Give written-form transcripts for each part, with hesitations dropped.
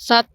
7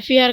FIR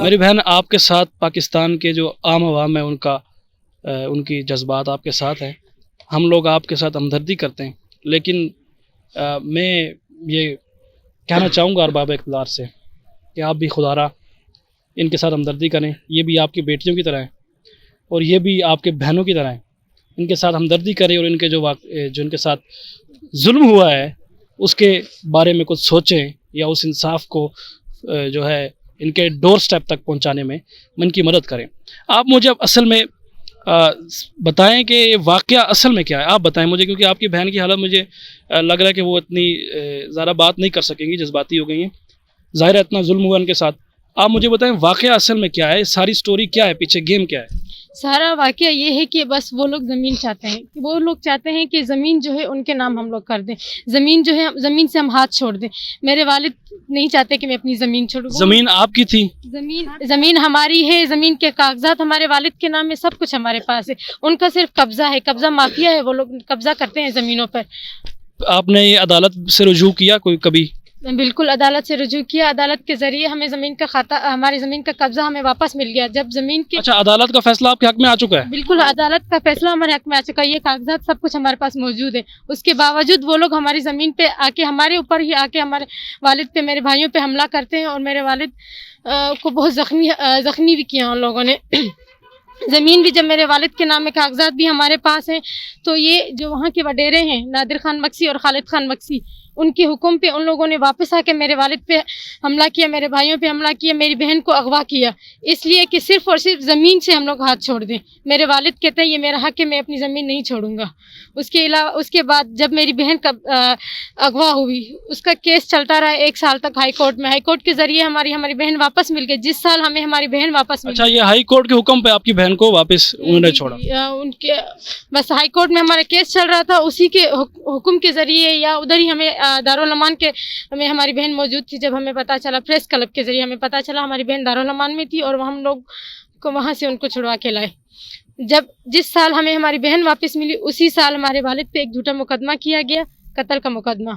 میری بہن آپ کے ساتھ پاکستان کے جو عام عوام ہے ان کی جذبات آپ کے ساتھ ہیں. ہم لوگ آپ کے ساتھ ہمدردی کرتے ہیں, لیکن میں یہ کہنا چاہوں گا ارباب اقتدار سے کہ آپ بھی خدا را ان کے ساتھ ہمدردی کریں. یہ بھی آپ کی بیٹیوں کی طرح ہیں اور یہ بھی آپ کے بہنوں کی طرح ہیں. ان کے ساتھ ہمدردی کریں اور ان کے جو ان کے ساتھ ظلم ہوا ہے اس کے بارے میں کچھ سوچیں, یا اس انصاف کو جو ہے ان کے ڈور سٹیپ تک پہنچانے میں ان کی مدد کریں. آپ مجھے اب اصل میں بتائیں کہ واقعہ اصل میں کیا ہے. آپ بتائیں مجھے, کیونکہ آپ کی بہن کی حالت مجھے لگ رہا ہے کہ وہ اتنی زیادہ بات نہیں کر سکیں گی, جذباتی ہو گئی ہیں. ظاہر ہے اتنا ظلم ہوا ان کے ساتھ. آپ مجھے بتائیں واقعہ اصل میں کیا ہے, ساری سٹوری کیا ہے, پیچھے گیم کیا ہے. سارا واقعہ یہ ہے کہ بس وہ لوگ زمین چاہتے ہیں, وہ لوگ چاہتے ہیں کہ زمین جو ہے ان کے نام ہم لوگ کر دیں, زمین جو ہے زمین سے ہم ہاتھ چھوڑ دیں. میرے والد نہیں چاہتے کہ میں اپنی زمین چھوڑوں. زمین آپ کی تھی؟ زمین ہماری ہے, زمین کے کاغذات ہمارے والد کے نام میں, سب کچھ ہمارے پاس ہے. ان کا صرف قبضہ ہے, قبضہ مافیا ہے, وہ لوگ قبضہ کرتے ہیں زمینوں پر. آپ نے یہ عدالت سے رجوع کیا کوئی کبھی؟ بالکل عدالت سے رجوع کیا. عدالت کے ذریعے ہمیں زمین کا ہماری زمین کا قبضہ ہمیں واپس مل گیا. جب زمین کے اچھا, عدالت کا فیصلہ آپ کے حق میں آ چکا ہے؟ بالکل عدالت کا فیصلہ ہمارے حق میں آ چکا ہے. یہ کاغذات سب کچھ ہمارے پاس موجود ہے. اس کے باوجود وہ لوگ ہماری زمین پہ آ کے, ہمارے اوپر ہی آ کے ہمارے والد پہ, میرے بھائیوں پہ حملہ کرتے ہیں, اور میرے والد کو بہت زخمی بھی کیا ان لوگوں نے. زمین بھی, جب میرے والد کے نام میں کاغذات بھی ہمارے پاس ہیں, تو یہ جو وہاں کے وڈیرے ہیں نادر خان مکسی اور خالد خان مکسی, ان کے حکم پہ ان لوگوں نے واپس آ کے میرے والد پہ حملہ کیا, میرے بھائیوں پہ حملہ کیا, میری بہن کو اغوا کیا, اس لیے کہ صرف اور صرف زمین سے ہم لوگ ہاتھ چھوڑ دیں. میرے والد کہتے ہیں یہ میرا حق ہے, میں اپنی زمین نہیں چھوڑوں گا. اس کے بعد جب میری بہن کا اغوا ہوئی, اس کا کیس چلتا رہا 1 سال تک ہائی کورٹ میں. ہائی کورٹ کے ذریعے ہماری بہن واپس مل گئی. جس سال ہمیں ہماری بہن واپس مل. اچھا, یہ ہائی کورٹ کے حکم پہ آپ کی بہن کو واپس انہوں نے چھوڑا؟ ان کے بس ہائی کورٹ میں ہمارا کیس چل رہا تھا, اسی کے حکم کے ذریعے, یا ادھر ہی ہمیں دارالمان کے ہمیں ہماری بہن موجود تھی. جب ہمیں پتہ چلا, پریس کلب کے ذریعے ہمیں پتہ چلا ہماری بہن دارالمان میں تھی, اور ہم لوگ کو وہاں سے ان کو چھڑوا کے لائے. جس سال ہمیں ہماری بہن واپس ملی, اسی سال ہمارے والد پہ ایک جھوٹا مقدمہ کیا گیا, قتل کا مقدمہ.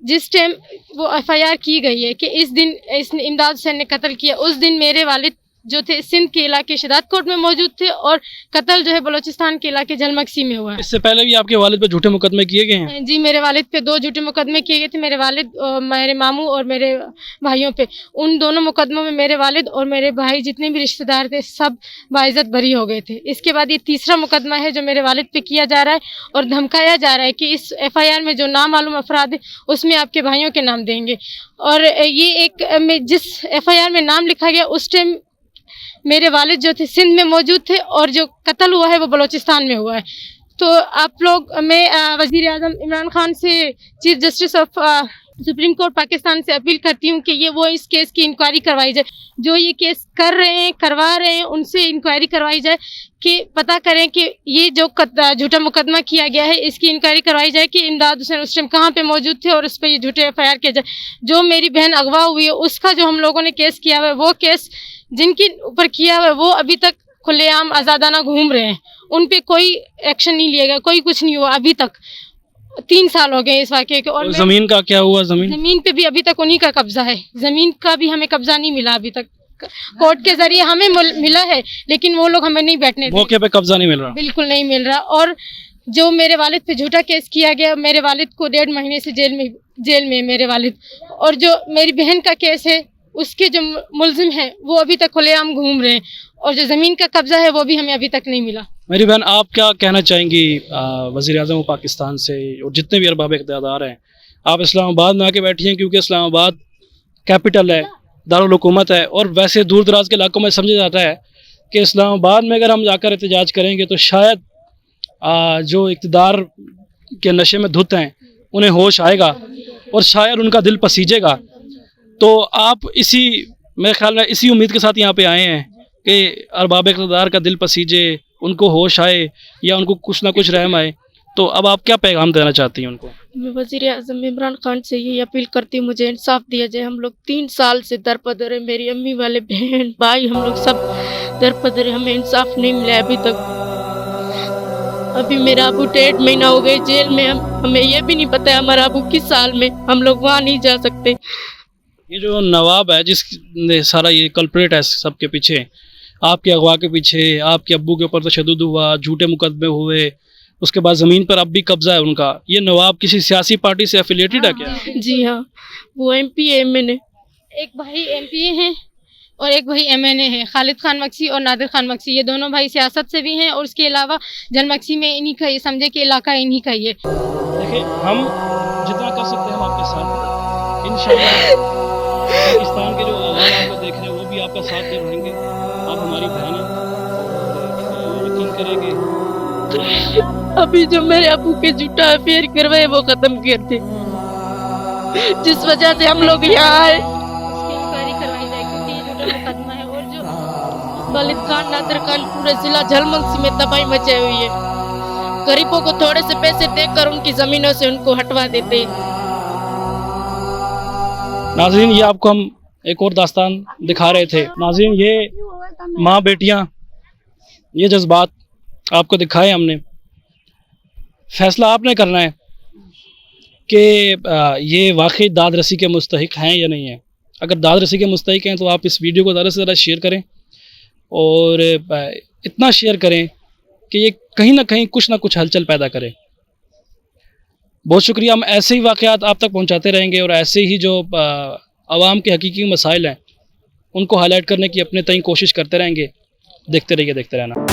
جس ٹائم وہ FIR کی گئی ہے کہ اس دن امداد حسین نے قتل کیا, اس دن میرے والد جو تھے سندھ کے علاقے شداد کوٹ میں موجود تھے, اور قتل جو ہے بلوچستان کے علاقے جھلمکسی میں ہوا ہے. اس سے پہلے بھی آپ کے والد پہ جھوٹے مقدمے کیے گئے ہیں؟ جی, میرے والد پہ 2 جھوٹے مقدمے کیے گئے تھے. میرے والد, میرے ماموں اور میرے بھائیوں پہ. ان دونوں مقدموں میں میرے والد اور میرے بھائی جتنے بھی رشتہ دار تھے سب باعزت بری ہو گئے تھے. اس کے بعد یہ تیسرا مقدمہ ہے جو میرے والد پہ کیا جا رہا ہے, اور دھمکایا جا رہا ہے کہ اس FIR میں جو نامعلوم افراد ہیں اس میں آپ کے بھائیوں کے نام دیں گے. اور یہ جس FIR میں نام لکھا گیا, اس ٹائم میرے والد جو تھے سندھ میں موجود تھے, اور جو قتل ہوا ہے وہ بلوچستان میں ہوا ہے. تو آپ لوگ, میں وزیر اعظم عمران خان سے, chief justice of supreme court Pakistan سے اپیل کرتی ہوں کہ وہ اس کیس کی انکوائری کروائی جائے. جو یہ کیس کروا رہے ہیں ان سے انکوائری کروائی جائے, کہ پتہ کریں کہ یہ جو جھوٹا مقدمہ کیا گیا ہے اس کی انکوائری کروائی جائے کہ امداد حسین اس ٹائم کہاں پہ موجود تھے, اور اس پہ یہ جھوٹے FIR کیا جائے. جو میری بہن اغوا ہوئی ہے اس کا جو ہم لوگوں نے کیس کیا ہوا ہے, وہ کیس جن کے اوپر کیا ہوا ہے وہ ابھی تک کھلے عام آزادانہ گھوم رہے ہیں. ان پہ کوئی ایکشن نہیں لیا گیا, کوئی کچھ نہیں ہوا ابھی تک. 3 سال ہو گئے اس واقعے کے. اور زمین کا کیا ہوا؟ زمین پہ بھی ابھی تک انہی کا قبضہ ہے. زمین کا بھی ہمیں قبضہ نہیں ملا ابھی تک. کورٹ کے ذریعے ہمیں ملا ہے, لیکن وہ لوگ ہمیں نہیں بیٹھنے دیں. موقع پہ قبضہ نہیں مل رہا؟ بالکل نہیں مل رہا. اور جو میرے والد پہ جھوٹا کیس کیا گیا, میرے والد کو 1.5 مہینے سے جیل میں میرے والد. اور جو میری بہن کا کیس ہے اس کے جو ملزم ہیں وہ ابھی تک کھلے عام گھوم رہے ہیں, اور جو زمین کا قبضہ ہے وہ بھی ہمیں ابھی تک نہیں ملا. میری بہن, آپ کیا کہنا چاہیں گی وزیر اعظم پاکستان سے, اور جتنے بھی ارباب اقتدار ہیں؟ آپ اسلام آباد میں آ کے بیٹھی ہیں کیونکہ اسلام آباد کیپٹل ہے, دارالحکومت ہے, اور ویسے دور دراز کے علاقوں میں سمجھا جاتا ہے کہ اسلام آباد میں اگر ہم جا کر احتجاج کریں گے تو شاید جو اقتدار کے نشے میں دھت ہیں انہیں ہوش آئے گا, اور شاید ان کا دل پسیجے گا. تو آپ میرے خیال میں اسی امید کے ساتھ یہاں پہ آئے ہیں کہ ارباب اقتدار کا دل پسیجے, ان کو ہوش آئے, یا ان کو کچھ نہ کچھ رحم آئے. تو اب آپ کیا پیغام دینا چاہتی ہیں ان کو؟ میں وزیر اعظم عمران خان سے یہی اپیل کرتی ہوں مجھے انصاف دیا جائے. ہم لوگ 3 سال سے درپدر ہیں, میری امی والے بہن بھائی ہم لوگ سب درپدر ہیں, ہمیں انصاف نہیں ملا ابھی تک. ابھی میرا ابو 1.5 مہینہ ہو گئے جیل میں. ہمیں یہ بھی نہیں پتہ ہے ہمارا ابو کس سال میں, ہم لوگ وہاں نہیں جا سکتے. یہ جو نواب ہے جس نے سارا یہ کلپریٹ ہے سب کے پیچھے، آپ کے اغوا کے پیچھے، آپ کے ابو کے اوپر تشدد ہوا، جھوٹے مقدمے ہوئے، اس کے بعد زمین پر اب بھی قبضہ ہے ان کا، یہ نواب کسی سیاسی پارٹی سے ایفیلیٹڈ ہے کیا؟ جی ہاں، وہ ایم پی ایم این اے، ایک بھائی ایم پی اے ہیں اور ایک بھائی ایم این اے ہیں، خالد خان مکسی اور نادر خان مکسی، یہ دونوں بھائی سیاست سے بھی ہیں، اور اس کے علاوہ جل مکسی میں انہی کا یہ سمجھے کہ علاقہ انہی کا ہی ہے۔ دیکھیں ہم جتنا کر سکتے ہیں ہم آپ کے ساتھ ہیں انشاءاللہ۔ پاکستان کے جو عوام آپ کو دیکھ رہے ہیں وہ بھی آپ کا ساتھ دے رہیں گے، آپ ہماری بہن ہیں، یقین کریں گے۔ ابھی جو میرے ابو کے جھوٹا افیئر کروائے وہ ختم کر دے، جس وجہ سے ہم لوگ یہاں آئے۔ اس کی انکوائری کروائی جائے کیونکہ یہ جھوٹا مقدمہ ہے، اور جو خالد خان، نادر خان پورے ضلع جھلمنگسی میں تباہی مچائی ہوئی ہے۔ غریبوں کو تھوڑے سے پیسے دے کر ان کی زمینوں سے ان کو ہٹوا دیتے ہیں۔ ناظرین یہ آپ کو ہم ایک اور داستان دکھا رہے تھے۔ ناظرین یہ ماں بیٹیاں، یہ جذبات آپ کو دکھائے ہم نے۔ فیصلہ آپ نے کرنا ہے کہ یہ واقعی داد رسی کے مستحق ہیں یا نہیں ہیں۔ اگر داد رسی کے مستحق ہیں تو آپ اس ویڈیو کو زیادہ سے زیادہ شیئر کریں، اور اتنا شیئر کریں کہ یہ کہیں نہ کہیں کچھ نہ کچھ ہلچل پیدا کرے۔ بہت شکریہ، ہم ایسے ہی واقعات آپ تک پہنچاتے رہیں گے، اور ایسے ہی جو عوام کے حقیقی مسائل ہیں ان کو ہائی لائٹ کرنے کی اپنے تئیں کوشش کرتے رہیں گے۔ دیکھتے رہنا۔